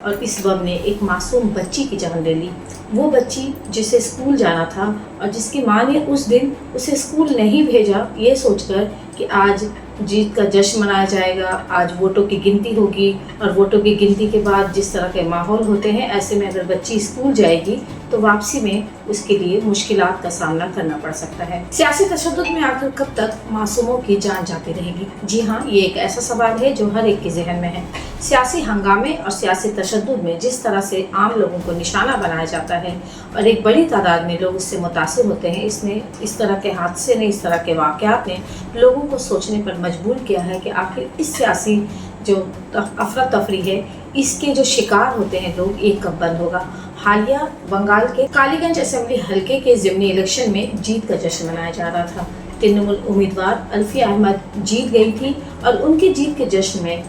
और इस बम ने एक मासूम बच्ची की जान ले ली। वो बच्ची जिसे स्कूल जाना था और जिसकी माँ ने उस दिन उसे स्कूल नहीं भेजा ये सोचकर कि आज जीत का जश्न मनाया जाएगा, आज वोटों की गिनती होगी और वोटों की गिनती के बाद जिस तरह के माहौल होते हैं ऐसे में अगर बच्ची स्कूल जाएगी तो वापसी में उसके लिए मुश्किलात का सामना करना पड़ सकता है। सियासी तशद्दुद में आकर कब तक मासूमों की जान जाती रहेगी? जी हाँ, ये एक ऐसा सवाल है जो हर एक के जहन में है। सियासी हंगामे और सियासी तशद्दुद में जिस तरह से आम लोगों को निशाना बनाया जाता है और एक बड़ी तादाद में लोग इससे मुतासिर होते हैं, इसने इस तरह के हादसे ने, इस तरह के वाक़यात ने लोगों को सोचने पर मजबूर किया है कि आखिर इस सियासी जो अफरा तफरी है इसके जो शिकार होते हैं लोग, ये कब बंद होगा। हालिया बंगाल के कालीगंज असेंबली हलके के ज़िमनी इलेक्शन में जीत का जश्न मनाया जा रहा था। तृणमूल उम्मीदवार अल्फिया अहमद जीत गई थी और उनकी जीत के जश्न में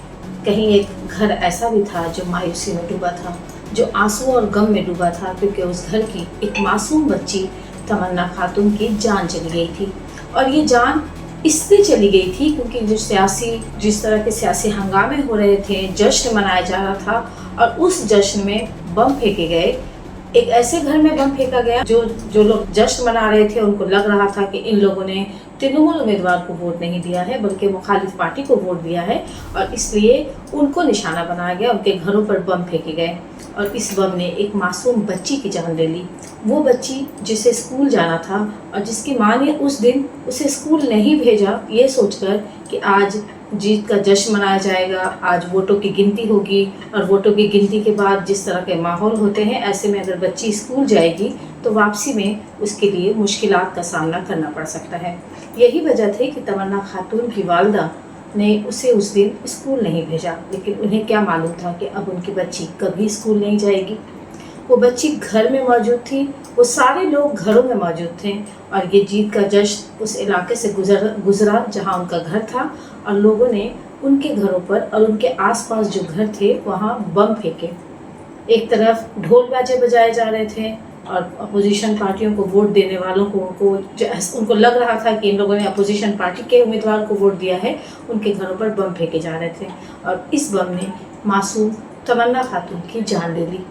कहीं एक घर ऐसा भी था जो मायूसी में डूबा था, जो आंसू और गम में डूबा था, क्योंकि उस घर की एक मासूम बच्ची तमन्ना खातून की जान चली गई थी। और ये जान इसलिए चली गई थी क्योंकि जिस तरह के सियासी हंगामे हो रहे थे, जश्न मनाया जा रहा था और उस जश्न में बम फेंके गए। एक ऐसे घर में बम फेंका गया जो लोग जश्न मना रहे थे उनको लग रहा था कि इन लोगों ने तृणमूल उम्मीदवार को वोट नहीं दिया है बल्कि मुखालिफ पार्टी को वोट दिया है और इसलिए उनको निशाना बनाया गया, उनके घरों पर बम फेंके गए और इस बम ने एक मासूम बच्ची की जान ले ली। वो बच्ची जिसे स्कूल जाना था और जिसकी माँ ने उस दिन उसे स्कूल नहीं भेजा ये सोचकर कि आज जीत का जश्न मनाया जाएगा, आज वोटों की गिनती होगी और वोटों की गिनती के बाद जिस तरह के माहौल होते हैं ऐसे में अगर बच्ची स्कूल जाएगी तो वापसी में उसके लिए मुश्किलात का सामना करना पड़ सकता है। यही वजह थी कि तमन्ना खातून की वालदा ने उसे उस दिन स्कूल नहीं भेजा, लेकिन उन्हें क्या मालूम था कि अब उनकी बच्ची कभी स्कूल नहीं जाएगी। वो बच्ची घर में मौजूद थी, वो सारे लोग घरों में मौजूद थे और ये जीत का जश्न उस इलाके से गुजरा जहां उनका घर था और लोगों ने उनके घरों पर और उनके आसपास जो घर थे वहां बम फेंके। एक तरफ ढोल बाजे बजाए जा रहे थे और अपोजिशन पार्टियों को वोट देने वालों को उनको लग रहा था कि इन लोगों ने अपोजिशन पार्टी के उम्मीदवार को वोट दिया है, उनके घरों पर बम फेंके जा रहे थे और इस बम ने मासूम तमन्ना खातून की जान ले ली।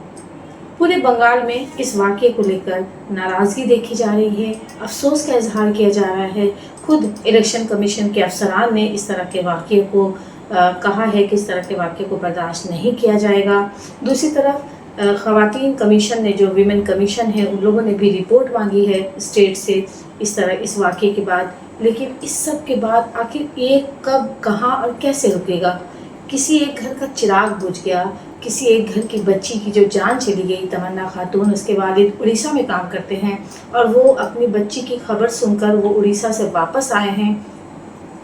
पूरे बंगाल में इस वाक़ये को लेकर नाराज़गी देखी जा रही है, अफसोस का इजहार किया जा रहा है। खुद इलेक्शन कमीशन के अफसरान ने इस तरह के वाक़ये को कहा है कि इस तरह के वाक़ये को बर्दाश्त नहीं किया जाएगा। दूसरी तरफ ख़वातीन कमीशन ने, जो वीमेन कमीशन है, उन लोगों ने भी रिपोर्ट मांगी है स्टेट से इस वाक़ये के बाद। लेकिन इस सब के बाद आखिर ये कब, कहाँ और कैसे रुकेगा? किसी एक घर का चिराग बुझ गया, किसी एक घर की बच्ची की जो जान चली गई, तमन्ना खातून, उसके वालिद उड़ीसा में काम करते हैं और वो अपनी बच्ची की खबर सुनकर वो उड़ीसा से वापस आए हैं।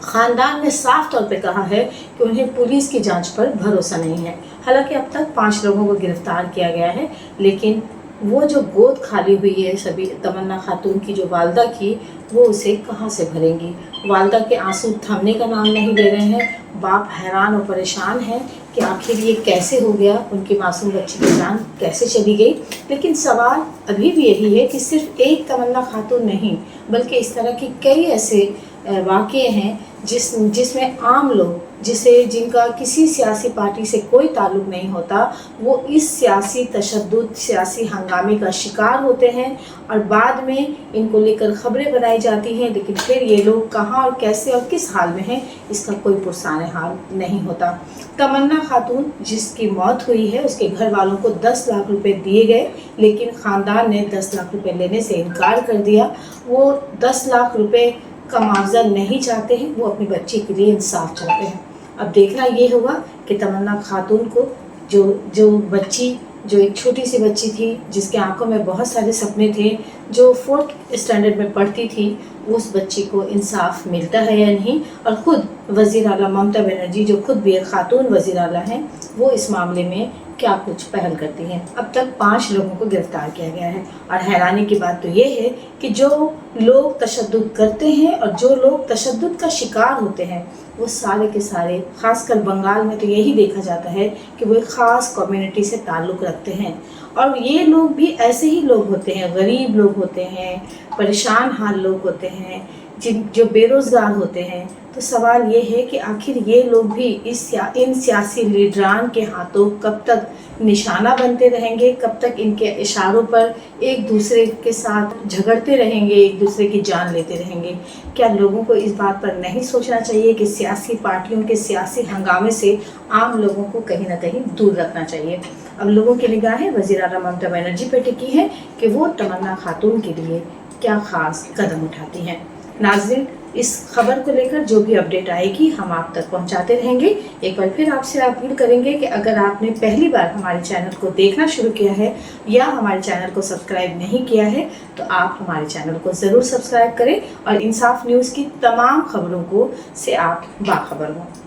ख़ानदान ने साफ तौर पे कहा है कि उन्हें पुलिस की जांच पर भरोसा नहीं है। हालांकि अब तक 5 लोगों को गिरफ्तार किया गया है, लेकिन वो जो गोद खाली हुई है सभी तमन्ना खातून की, जो वालदा की, वो उसे कहाँ से भरेंगी? वालदा के आंसू थमने का नाम नहीं ले रहे हैं। बाप हैरान और परेशान है कि आखिर ये कैसे हो गया, उनकी मासूम बच्ची की जान कैसे चली गई। लेकिन सवाल अभी भी यही है कि सिर्फ एक तमन्ना खातून नहीं बल्कि इस तरह की कई ऐसे वाक़ये हैं जिसमें आम लोग, जिनका किसी सियासी पार्टी से कोई ताल्लुक़ नहीं होता, वो इस सियासी तशद्दुद, सियासी हंगामे का शिकार होते हैं और बाद में इनको लेकर ख़बरें बनाई जाती हैं, लेकिन फिर ये लोग कहाँ और कैसे और किस हाल में हैं इसका कोई पुरसाने हाल नहीं होता। तमन्ना खातून जिसकी मौत हुई है उसके घर वालों को 10 लाख रुपए दिए गए, लेकिन ख़ानदान ने 10 लाख रुपए लेने से इनकार कर दिया। वो 10 लाख रुपए का मुआवजा नहीं चाहते हैं, वो अपनी बच्ची के लिए इंसाफ चाहते हैं। अब देखना ये होगा कि तमन्ना खातून को जो बच्ची, जो एक छोटी सी बच्ची थी जिसके आंखों में बहुत सारे सपने थे, जो 4th स्टैंडर्ड में पढ़ती थी, उस बच्ची को इंसाफ मिलता है या नहीं। और ख़ुद वज़ीर आला ममता बनर्जी, जो खुद भी एक खातून वज़ीर आला हैं, वो इस मामले में क्या कुछ पहल करती हैं। अब तक 5 लोगों को गिरफ्तार किया गया है और हैरानी की बात तो ये है कि जो लोग तशद्दुद करते हैं और जो लोग तशद्दुद का शिकार होते हैं वो सारे के सारे, ख़ासकर बंगाल में तो यही देखा जाता है कि वो एक ख़ास कम्युनिटी से ताल्लुक़ रखते हैं और ये लोग भी ऐसे ही लोग होते हैं, गरीब लोग होते हैं, परेशान हाल लोग होते हैं, जो बेरोज़गार होते हैं। تو سوال یہ ہے کہ آخر یہ لوگ بھی ان سیاسی لیڈران کے ہاتھوں کب تک نشانہ بنتے رہیں گے، کب تک ان کے اشاروں پر ایک دوسرے کے ساتھ جھگڑتے رہیں گے، ایک دوسرے کی جان لیتے رہیں گے؟ کیا لوگوں کو اس بات پر نہیں سوچنا چاہیے کہ سیاسی پارٹیوں کے سیاسی ہنگامے سے عام لوگوں کو کہیں نہ کہیں دور رکھنا چاہیے؟ اب لوگوں کی نگاہیں وزیر اعلیٰ ممتا بنرجی پہ ٹکی ہیں کہ وہ تمنا خاتون کے لیے کیا خاص قدم اٹھاتی ہیں۔ ناظرین، اس خبر کو لے کر جو بھی اپڈیٹ آئے گی ہم آپ تک پہنچاتے رہیں گے۔ ایک بار پھر آپ سے اپیل کریں گے کہ اگر آپ نے پہلی بار ہمارے چینل کو دیکھنا شروع کیا ہے یا ہمارے چینل کو سبسکرائب نہیں کیا ہے تو آپ ہمارے چینل کو ضرور سبسکرائب کریں اور انصاف نیوز کی تمام خبروں سے آپ باخبر ہوں۔